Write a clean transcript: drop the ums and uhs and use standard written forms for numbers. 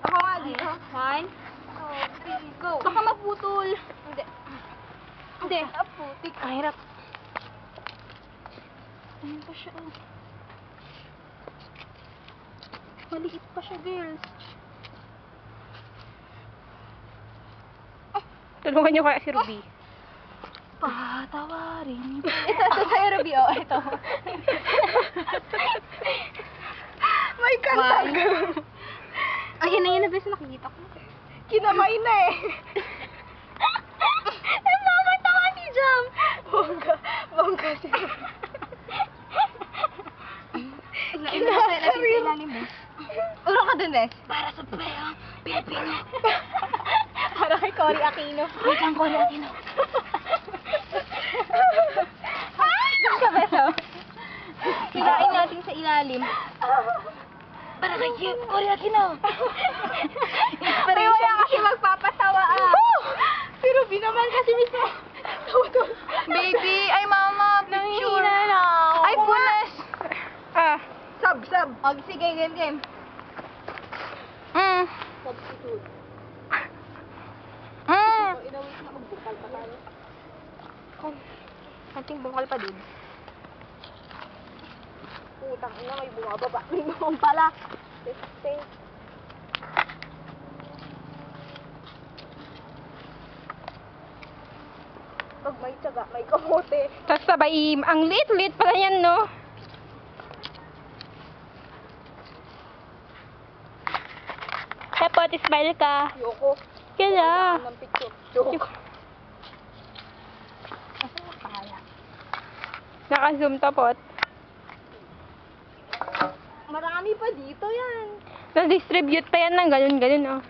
Ako nga dito. 1, 2, 3, go. Baka maputol. Hindi. Hindi. Putik. Ang hirap. Ayun pa siya. Maliit pa siya, girls. Tulungan niyo kaya si Ruby. Patawarin. Ito sa'yo, Ruby. Oh, ito. May kantag. Ayun na yun na best nakikita ko. Kinamay na eh. Eh, mama, tawa ni Jam. Bongga si Ruby. Ilalim, bes. Uro ka dun, bes. Para sa pera, Pilipino. Para kay Cory Aquino. Wait lang, Cory Aquino. Doon ka, bes, oh. Hilain natin sa ilalim. Para kay Cory Aquino. Pero wala kasi magpapatawa, ah. Si Ruby naman kasi mismo. Baby, ay mama, picture. Nangihina na ako. Ay, punas. Ah. Sub. Og, sige, game. Substitute. Inawit na magbukal pa tayo. Ating bungkal pa din. Putang ina, may bumababa. May bumang pala. Stay. Pag may tiyaga, may kamote. Tapos sabay, ang liit-liit pala yan, no? Dapat smile ka. Yoko. Kaya. Ng picture. Yoko. Naka-zoom tapot. Marami pa dito yan. Na-distribute pa yan ng ganun-ganun, oh.